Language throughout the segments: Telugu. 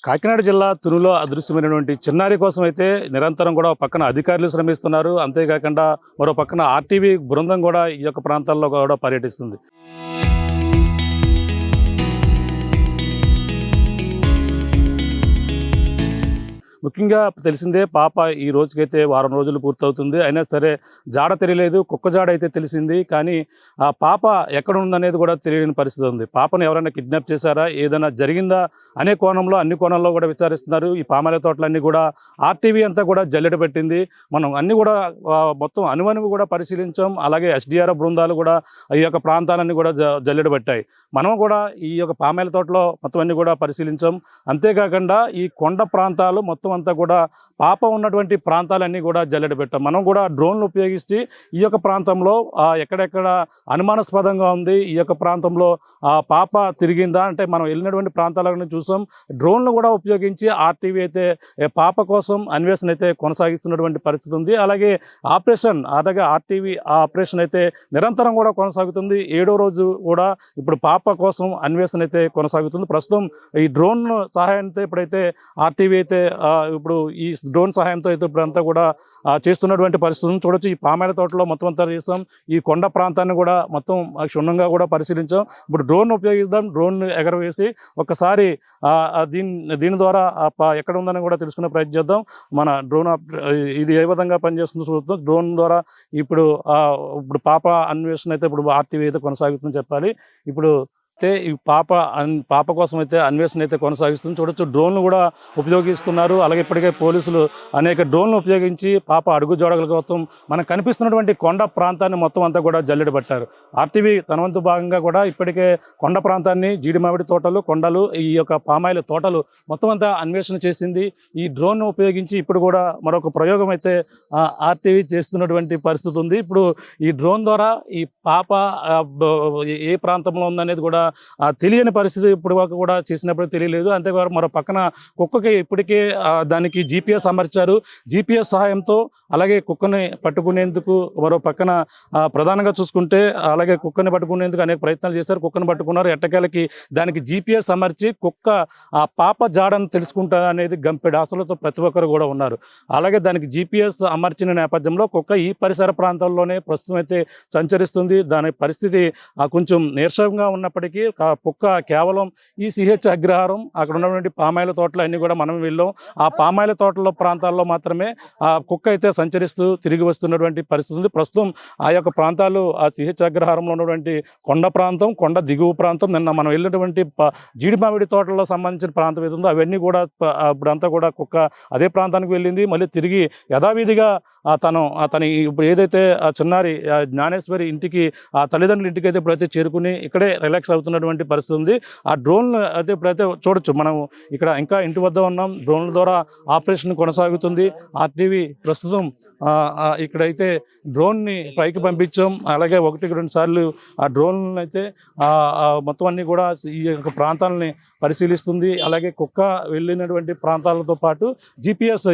కాకినాడ జిల్లా తునిలో అదృశ్యమైనటువంటి చిన్నారి కోసం అయితే నిరంతరం కూడా ఒక పక్కన అధికారులు శ్రమిస్తున్నారు. అంతేకాకుండా మరో పక్కన ఆర్టీవీ బృందం కూడా ఈ యొక్క ప్రాంతాల్లో కూడా పర్యటిస్తుంది. ముఖ్యంగా తెలిసిందే పాప ఈ రోజుకైతే వారం రోజులు పూర్తవుతుంది. అయినా సరే జాడ తెలియలేదు. కుక్క జాడ అయితే తెలిసింది. కానీ ఆ పాప ఎక్కడ ఉందనేది కూడా తెలియని పరిస్థితి ఉంది. పాపను ఎవరైనా కిడ్నాప్ చేశారా, ఏదైనా జరిగిందా అనే కోణంలో అన్ని కోణాల్లో కూడా విచారిస్తున్నారు. ఈ పామాల తోటలన్నీ కూడా ఆర్టీవీ అంతా కూడా జల్లెడ పెట్టింది. మనం అన్ని కూడా మొత్తం అనువనువు కూడా పరిశీలించాం. అలాగే ఎస్డిఆర్ఎఫ్ బృందాలు కూడా ఈ యొక్క ప్రాంతాలన్నీ కూడా జల్లెడ పెట్టాయి. మనం కూడా ఈ యొక్క పామాల తోటలో మొత్తం అన్ని కూడా పరిశీలించాం. అంతేకాకుండా ఈ కొండ ప్రాంతాలు మొత్తం అంతా కూడా పాప ఉన్నటువంటి ప్రాంతాలన్నీ కూడా జల్లెడ పెట్టాం. మనం కూడా డ్రోన్లు ఉపయోగించి ఈ యొక్క ప్రాంతంలో ఎక్కడెక్కడ అనుమానాస్పదంగా ఉంది, ఈ యొక్క ప్రాంతంలో పాప తిరిగిందా అంటే మనం వెళ్ళినటువంటి ప్రాంతాలను చూసాం. డ్రోన్లు కూడా ఉపయోగించి ఆర్టీవీ అయితే పాప కోసం అన్వేషణ అయితే కొనసాగిస్తున్నటువంటి పరిస్థితి ఉంది. అలాగే ఆర్టీవీ ఆపరేషన్ అయితే నిరంతరం కూడా కొనసాగుతుంది. 7వ రోజు కూడా ఇప్పుడు పాప కోసం అన్వేషణ అయితే కొనసాగుతుంది. ప్రస్తుతం ఈ డ్రోన్ సహాయంతో ఇప్పుడైతే ఆర్టీవీ అయితే ఇప్పుడు ఈ డ్రోన్ సహాయంతో అయితే ఇప్పుడంతా కూడా చేస్తున్నటువంటి పరిస్థితులను చూడొచ్చు. ఈ పామాయిల తోటలో మొత్తం అంతా చేస్తాం. ఈ కొండ ప్రాంతాన్ని కూడా మొత్తం క్షుణ్ణంగా కూడా పరిశీలించాం. ఇప్పుడు డ్రోన్ ఉపయోగిద్దాం. డ్రోన్ ఎగరవేసి ఒకసారి దీని ద్వారా ఎక్కడ ఉందని కూడా తెలుసుకునే ప్రయత్నం చేద్దాం. మన డ్రోన్ ఇది ఏ విధంగా పనిచేస్తుందో చూద్దాం. డ్రోన్ ద్వారా ఇప్పుడు పాప అన్వేషణ అయితే ఇప్పుడు ఆర్టీవీ అయితే కొనసాగుతుందని చెప్పాలి. ఇప్పుడు ఈ పాప కోసం అయితే అన్వేషణ అయితే కొనసాగిస్తుంది. చూడొచ్చు డ్రోన్లు కూడా ఉపయోగిస్తున్నారు. అలాగే ఇప్పటికే పోలీసులు అనేక డ్రోన్లు ఉపయోగించి పాప అడుగు జోడగల కోసం మనకు కనిపిస్తున్నటువంటి కొండ ప్రాంతాన్ని మొత్తం అంతా కూడా జల్లెడ పట్టారు. ఆర్టీవీ తన వంతు భాగంగా కూడా ఇప్పటికే కొండ ప్రాంతాన్ని, జీడి మామిడి తోటలు, కొండలు, ఈ యొక్క పామాయిల తోటలు మొత్తం అంతా అన్వేషణ చేసింది. ఈ డ్రోన్ ఉపయోగించి ఇప్పుడు కూడా మరొక ప్రయోగం అయితే ఆర్టీవీ చేస్తున్నటువంటి పరిస్థితి ఉంది. ఇప్పుడు ఈ డ్రోన్ ద్వారా ఈ పాప ఏ ప్రాంతంలో ఉందనేది కూడా తెలియని పరిస్థితి ఇప్పుడు వరకు కూడా చేసినప్పుడు తెలియలేదు. అంతేకాదు మరో పక్కన కుక్కకి ఇప్పటికే దానికి జీపీఎస్ అమర్చారు. జీపీఎస్ సహాయంతో అలాగే కుక్కని పట్టుకునేందుకు మరో పక్కన ప్రధానంగా చూసుకుంటే అలాగే కుక్కని పట్టుకునేందుకు అనేక ప్రయత్నాలు చేశారు. కుక్కను పట్టుకున్నారు. ఎట్టకేలకి దానికి జీపీఎస్ అమర్చి కుక్క ఆ పాప జాడను తెలుసుకుంటా అనేది గంపెడు ఆశలతో ప్రతి ఒక్కరు కూడా ఉన్నారు. అలాగే దానికి జీపీఎస్ అమర్చిన నేపథ్యంలో కుక్క ఈ పరిసర ప్రాంతాల్లోనే ప్రస్తుతం అయితే సంచరిస్తుంది. దాని పరిస్థితి కొంచెం నీరసంగా ఉన్నప్పటికీ కుక్క కేవలం ఈ సిహెచ్ అగ్రహారం అక్కడ ఉన్నటువంటి పామాయిల తోటలు అన్నీ కూడా మనం వెళ్ళాం. ఆ పామాయిల తోటల ప్రాంతాల్లో మాత్రమే ఆ కుక్క అయితే సంచరిస్తూ తిరిగి వస్తున్నటువంటి పరిస్థితి ఉంది. ప్రస్తుతం ఆ యొక్క ప్రాంతాలు ఆ సిహెచ్ అగ్రహారంలో ఉన్నటువంటి కొండ ప్రాంతం, కొండ దిగువ ప్రాంతం, నిన్న మనం వెళ్ళినటువంటి జీడి మామిడి తోటల్లో సంబంధించిన ప్రాంతం ఏదో అవన్నీ కూడా ఇప్పుడంతా కూడా కుక్క అదే ప్రాంతానికి వెళ్ళింది. మళ్ళీ తిరిగి యథావిధిగా తను ఇప్పుడు ఏదైతే ఆ చిన్నారి జ్ఞానేశ్వరి ఇంటికి ఆ తల్లిదండ్రుల ఇంటికి అయితే ఇప్పుడైతే చేరుకుని ఇక్కడే రిలాక్స్ అవుతున్నటువంటి పరిస్థితి ఉంది. ఆ డ్రోన్ అయితే ఇప్పుడైతే చూడొచ్చు. మనం ఇక్కడ ఇంకా ఇంటి వద్ద ఉన్నాం. డ్రోన్ల ద్వారా ఆపరేషన్ కొనసాగుతుంది. ఆర్టీవీ ప్రస్తుతం ఇక్కడైతే డ్రోన్ని పైకి పంపించాం. అలాగే 1-2 సార్లు ఆ డ్రోన్ అయితే మొత్తం అన్నీ కూడా ఈ యొక్క ప్రాంతాలని పరిశీలిస్తుంది. అలాగే కుక్క వెళ్ళినటువంటి ప్రాంతాలతో పాటు జీపీఎస్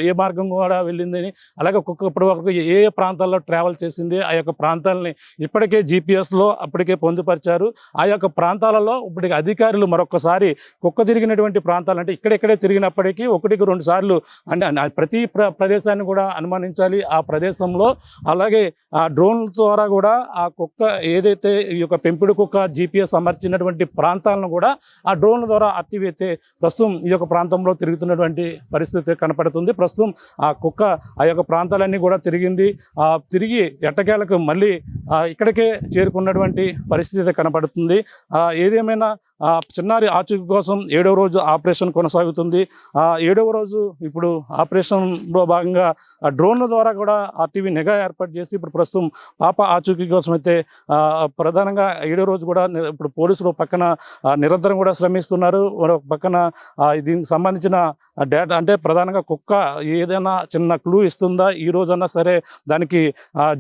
ఏ మార్గం కూడా వెళ్ళిందని, అలాగే కుక్క ఇప్పటి వరకు ఏ ప్రాంతాల్లో ట్రావెల్ చేసింది, ఆ యొక్క ప్రాంతాలని ఇప్పటికే జీపీఎస్లో అప్పటికే పొందుపరిచారు. ఆ యొక్క ప్రాంతాలలో ఇప్పటికి అధికారులు మరొకసారి కుక్క తిరిగినటువంటి ప్రాంతాలు అంటే ఇక్కడెక్కడే తిరిగినప్పటికీ 1-2 సార్లు అంటే ప్రతి ప్రదేశాన్ని కూడా అనుమానించాలి. ఆ ప్రదేశంలో అలాగే ఆ డ్రోన్ ద్వారా కూడా ఆ కుక్క ఏదైతే ఈ యొక్క పెంపుడు కుక్క జీపీఎస్ అమర్చినటువంటి ప్రాంతాలను కూడా ఆ డ్రోన్ల ద్వారా ఆర్టీవీ అయితే ప్రస్తుతం ఈ యొక్క ప్రాంతంలో తిరుగుతున్నటువంటి పరిస్థితి కనపడుతుంది. ప్రస్తుతం ఆ కుక్క ఆ యొక్క ప్రాంతాలన్నీ కూడా తిరిగి ఎట్టకేలకు మళ్ళీ ఇక్కడికే చేరుకున్నటువంటి పరిస్థితి కనపడుతుంది. ఏదేమైనా చిన్నారి ఆచూకీ కోసం 7వ రోజు ఆపరేషన్ కొనసాగుతుంది. 7వ రోజు ఇప్పుడు ఆపరేషన్లో భాగంగా డ్రోన్ల ద్వారా కూడా ఆర్టీవీ నిఘా ఏర్పాటు చేసి ఇప్పుడు ప్రస్తుతం పాప ఆచూకీ కోసం అయితే ప్రధానంగా 7వ రోజు కూడా ఇప్పుడు పోలీసులు పక్కన నిరంతరం కూడా శ్రమిస్తున్నారు. మరొక పక్కన దీనికి సంబంధించిన డేటా అంటే ప్రధానంగా కుక్క ఏదైనా చిన్న క్లూ ఇస్తుందా, ఈ రోజన్నా సరే దానికి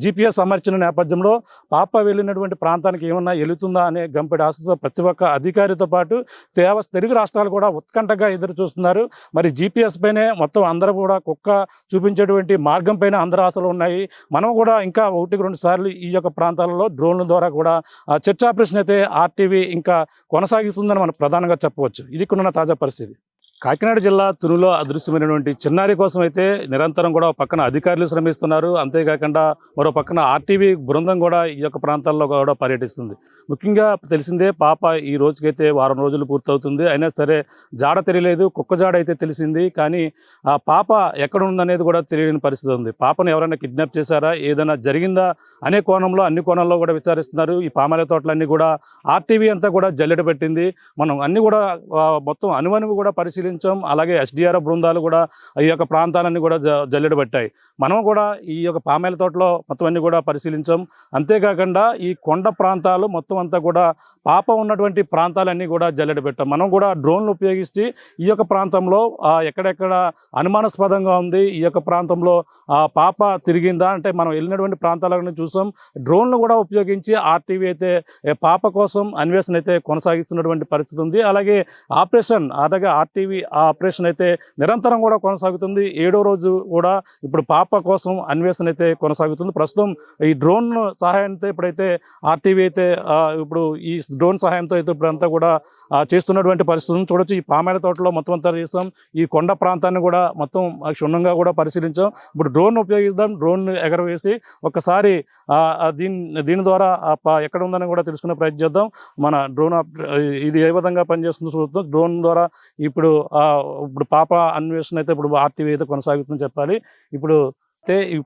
జీపీఎస్ అమర్చిన నేపథ్యంలో పాప వెళ్ళినటువంటి ప్రాంతానికి ఏమన్నా వెళుతుందా అనే గంపెడు ఆశతో ప్రతి ఒక్క అధికారితో పాటు తెలుగు రాష్ట్రాలు కూడా ఉత్కంఠగా ఎదురు చూస్తున్నారు. మరి జీపీఎస్ పైనే మొత్తం అందరూ కూడా కుక్క చూపించేటువంటి మార్గం పైన అందరూ ఆశలు ఉన్నాయి. మనం కూడా ఇంకా 1-2 సార్లు ఈ యొక్క ప్రాంతాలలో డ్రోన్ల ద్వారా కూడా చర్చ ఆపరేషన్ అయితే ఆర్టీవీ ఇంకా కొనసాగిస్తుందని మనం ప్రధానంగా చెప్పవచ్చు. ఇది కొన్న తాజా పరిస్థితి. కాకినాడ జిల్లా తునిలో అదృశ్యమైనటువంటి చిన్నారి కోసం అయితే నిరంతరం కూడా ఒక పక్కన అధికారులు శ్రమిస్తున్నారు. అంతేకాకుండా మరో పక్కన ఆర్టీవీ బృందం కూడా ఈ యొక్క ప్రాంతాల్లో కూడా పర్యటిస్తుంది. ముఖ్యంగా తెలిసిందే, పాప ఈ రోజుకైతే వారం రోజులు పూర్తవుతుంది. అయినా సరే జాడ తెలియలేదు. కుక్క జాడ అయితే తెలిసింది, కానీ ఆ పాప ఎక్కడ ఉందనేది కూడా తెలియని పరిస్థితి ఉంది. పాపను ఎవరైనా కిడ్నాప్ చేశారా, ఏదైనా జరిగిందా అనే కోణంలో, అన్ని కోణాల్లో కూడా విచారిస్తున్నారు. ఈ పామాల తోటలన్నీ కూడా ఆర్టీవీ అంతా కూడా జల్లెడ పెట్టింది. మనం అన్ని కూడా మొత్తం అనువనువు కూడా పరిశీలించాం. అలాగే ఎస్డిఆర్ఎఫ్ బృందాలు కూడా ఈ యొక్క ప్రాంతాలన్నీ కూడా జల్లెడ పెట్టాయి. మనం కూడా ఈ యొక్క పామాయిల తోటలో మొత్తం అన్ని కూడా పరిశీలించాం. అంతేకాకుండా ఈ కొండ ప్రాంతాలు మొత్తం అంతా కూడా పాప ఉన్నటువంటి ప్రాంతాలన్నీ కూడా జల్లెడ పెట్టాం. మనం కూడా డ్రోన్లు ఉపయోగించి ఈ యొక్క ప్రాంతంలో ఎక్కడెక్కడ అనుమానాస్పదంగా ఉంది, ఈ యొక్క ప్రాంతంలో పాప తిరిగిందా అంటే మనం వెళ్ళినటువంటి ప్రాంతాలను చూసాం. డ్రోన్లు కూడా ఉపయోగించి ఆర్టీవీ అయితే పాప కోసం అన్వేషణ అయితే కొనసాగిస్తున్నటువంటి పరిస్థితి ఉంది. అలాగే ఆర్టీవీ ఆపరేషన్ అయితే నిరంతరం కూడా కొనసాగుతుంది. 7వ రోజు కూడా ఇప్పుడు పాప కోసం అన్వేషణ అయితే కొనసాగుతుంది. ప్రస్తుతం ఈ డ్రోన్ సహాయంతో ఇప్పుడైతే ఆర్టీవీ అయితే ఇప్పుడు ఈ డ్రోన్ సహాయంతో అయితే ఇప్పుడంతా కూడా చేస్తున్నటువంటి పరిస్థితులను చూడొచ్చు. ఈ పామాయిల తోటలో మొత్తం అంతా చేస్తాం. ఈ కొండ ప్రాంతాన్ని కూడా మొత్తం క్షుణ్ణంగా కూడా పరిశీలించాం. ఇప్పుడు డ్రోన్ ఉపయోగిద్దాం. డ్రోన్ ఎగరవేసి ఒకసారి దీని ద్వారా ఎక్కడ ఉందని కూడా తెలుసుకునే ప్రయత్నం చేద్దాం. మన డ్రోన్ ఇది ఏ విధంగా పనిచేస్తుందో చూద్దాం. డ్రోన్ ద్వారా ఇప్పుడు పాప అన్వేషణ అయితే ఇప్పుడు ఆర్టీవీ అయితే కొనసాగుతుందని చెప్పాలి. ఇప్పుడు అయితే ఈ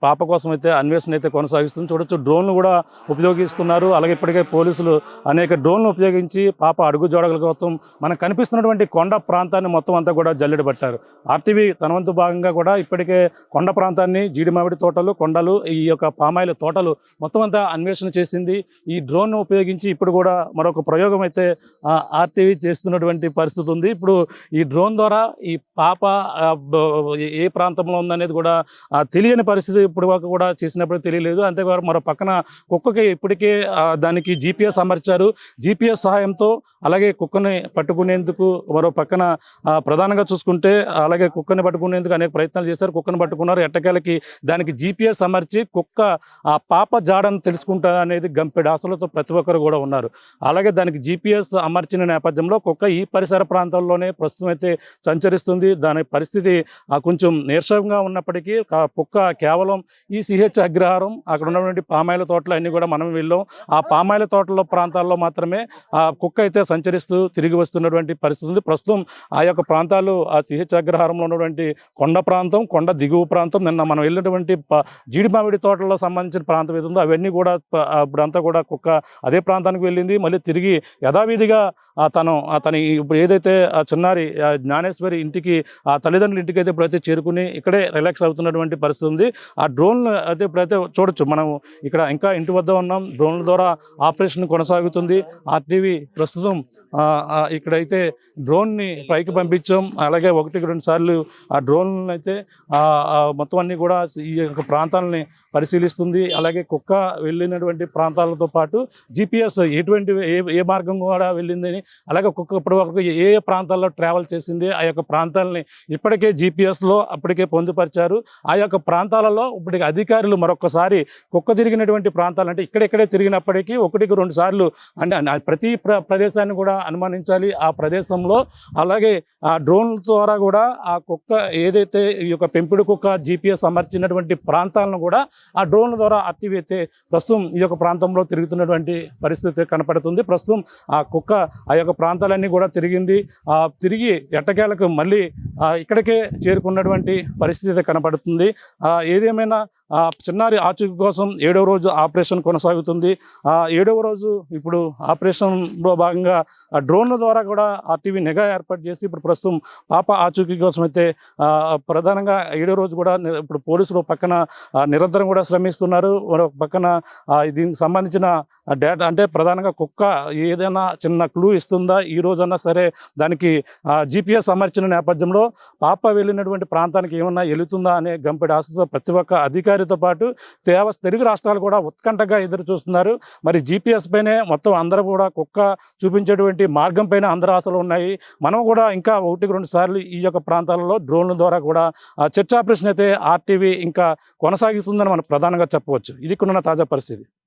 పాప కోసం అయితే అన్వేషణ అయితే కొనసాగిస్తుంది. చూడొచ్చు, డ్రోన్లు కూడా ఉపయోగిస్తున్నారు. అలాగే ఇప్పటికే పోలీసులు అనేక డ్రోన్లు ఉపయోగించి పాప అడుగు జోడగల కోసం మనకు కనిపిస్తున్నటువంటి కొండ ప్రాంతాన్ని మొత్తం అంతా కూడా జల్లెడ పట్టారు. ఆర్టీవీ తన వంతు భాగంగా కూడా ఇప్పటికే కొండ ప్రాంతాన్ని, జీడి మామిడి తోటలు, కొండలు, ఈ యొక్క పామాయిల తోటలు మొత్తం అంతా అన్వేషణ చేసింది. ఈ డ్రోన్ ఉపయోగించి ఇప్పుడు కూడా మరొక ప్రయోగం అయితే ఆర్టీవీ చేస్తున్నటువంటి పరిస్థితి ఉంది. ఇప్పుడు ఈ డ్రోన్ ద్వారా ఈ పాప ఏ ప్రాంతంలో ఉందనేది కూడా తెలియని పరిస్థితి ఇప్పుడు వరకు కూడా చేసినప్పుడు తెలియలేదు. అంతేకాదు మరో పక్కన కుక్కకి ఇప్పటికే దానికి జీపీఎస్ అమర్చారు. జీపీఎస్ సహాయంతో అలాగే కుక్కని పట్టుకునేందుకు మరో పక్కన ప్రధానంగా చూసుకుంటే అలాగే కుక్కని పట్టుకునేందుకు అనేక ప్రయత్నాలు చేశారు. కుక్కను పట్టుకున్నారు. ఎట్టకేలకి దానికి జీపీఎస్ అమర్చి కుక్క ఆ పాప జాడను తెలుసుకుంటా అనేది గంపెడు ఆశలతో ప్రతి ఒక్కరు కూడా ఉన్నారు. అలాగే దానికి జీపీఎస్ అమర్చిన నేపథ్యంలో కుక్క ఈ పరిసర ప్రాంతాల్లోనే ప్రస్తుతం అయితే సంచరిస్తుంది. దాని పరిస్థితి కొంచెం నీరసంగా ఉన్నప్పటికీ కుక్క కేవలం ఈ సిహెచ్ అగ్రహారం, అక్కడ ఉన్నటువంటి పామాయిల తోటలు అన్ని కూడా మనం వెళ్ళాం. ఆ పామాయిల తోటల ప్రాంతాల్లో మాత్రమే కుక్క అయితే సంచరిస్తూ తిరిగి వస్తున్నటువంటి పరిస్థితి ఉంది. ప్రస్తుతం ఆ యొక్క ప్రాంతాలు ఆ సిహెచ్ అగ్రహారంలో ఉన్నటువంటి కొండ ప్రాంతం, కొండ దిగువ ప్రాంతం, నిన్న మనం వెళ్ళినటువంటి జీడి మామిడి తోటల్లో సంబంధించిన ప్రాంతం ఏదో అవన్నీ కూడా ఇప్పుడంతా కూడా కుక్క అదే ప్రాంతానికి వెళ్ళింది. మళ్ళీ తిరిగి యథావిధిగా తను ఇప్పుడు ఏదైతే చిన్నారి జ్ఞానేశ్వరి ఇంటికి తల్లిదండ్రుల ఇంటికి అయితే ఇప్పుడైతే చేరుకుని ఇక్కడే రిలాక్స్ అవుతున్నటువంటి పరిస్థితి ఉంది. ఆ డ్రోన్లు అయితే ఇప్పుడైతే చూడొచ్చు, మనం ఇక్కడ ఇంకా ఇంటి వద్ద ఉన్నాం. డ్రోన్ల ద్వారా ఆపరేషన్ కొనసాగుతుంది. ఆర్టీవీ ప్రస్తుతం ఇక్కడైతే డ్రోన్ని పైకి పంపించాం. అలాగే 1-2 సార్లు ఆ డ్రోన్లను అయితే మొత్తం అన్ని కూడా ఈ యొక్క ప్రాంతాలని పరిశీలిస్తుంది. అలాగే కుక్క వెళ్ళినటువంటి ప్రాంతాలతో పాటు జీపీఎస్ ఏ మార్గం కూడా వెళ్ళిందని, అలాగే కుక్క ఇప్పటి వరకు ఏ ప్రాంతాల్లో ట్రావెల్ చేసింది, ఆ యొక్క ప్రాంతాలని ఇప్పటికే జీపీఎస్లో అప్పటికే పొందుపరిచారు. ఆ యొక్క ప్రాంతాలలో ఇప్పటికి అధికారులు మరొకసారి కుక్క తిరిగినటువంటి ప్రాంతాలు అంటే ఇక్కడెక్కడే తిరిగినప్పటికీ 1-2 సార్లు అంటే ప్రతి ప్రదేశాన్ని కూడా అనుమానించాలి. ఆ ప్రదేశంలో అలాగే ఆ డ్రోన్ ద్వారా కూడా ఆ కుక్క ఏదైతే ఈ యొక్క పెంపుడు కుక్క జీపీఎస్ అమర్చినటువంటి ప్రాంతాలను కూడా ఆ డ్రోన్ల ద్వారా ఆర్టీవీ అయితే ప్రస్తుతం ఈ యొక్క ప్రాంతంలో తిరుగుతున్నటువంటి పరిస్థితి కనపడుతుంది. ప్రస్తుతం ఆ కుక్క ఆ యొక్క ప్రాంతాలన్నీ కూడా తిరిగి ఎట్టకేలకు మళ్ళీ ఇక్కడికే చేరుకున్నటువంటి పరిస్థితి కనపడుతుంది. ఏదేమైనా చిన్నారి ఆచూకీ కోసం 7వ రోజు ఆపరేషన్ కొనసాగుతుంది. 7వ రోజు ఇప్పుడు ఆపరేషన్లో భాగంగా డ్రోన్ల ద్వారా కూడా ఆర్టీవీ నిఘా ఏర్పాటు చేసి ఇప్పుడు ప్రస్తుతం పాప ఆచూకీ కోసం అయితే ప్రధానంగా 7వ రోజు కూడా ఇప్పుడు పోలీసులు పక్కన నిరంతరం కూడా శ్రమిస్తున్నారు. మరొక పక్కన దీనికి సంబంధించిన డేటా అంటే ప్రధానంగా కుక్క ఏదైనా చిన్న క్లూ ఇస్తుందా, ఈ రోజన్నా సరే దానికి జీపీఎస్ అమర్చిన నేపథ్యంలో పాప వెళ్ళినటువంటి ప్రాంతానికి ఏమన్నా వెళుతుందా అనే గంపెడి ఆశతో ప్రతి ఒక్క అధికారితో పాటు తెలుగు రాష్ట్రాలు కూడా ఉత్కంఠగా ఎదురు చూస్తున్నారు. మరి జీపీఎస్ పైనే మొత్తం అందరూ కూడా కుక్క చూపించేటువంటి మార్గం పైన అందరూ ఆశలు ఉన్నాయి. మనం కూడా ఇంకా 1-2 సార్లు ఈ యొక్క ప్రాంతాలలో డ్రోన్ల ద్వారా కూడా చర్చ ఆపరేషన్ అయితే ఆర్టీవీ ఇంకా కొనసాగిస్తుందని మనం ప్రధానంగా చెప్పవచ్చు. ఇది ఇక్కడ తాజా పరిస్థితి.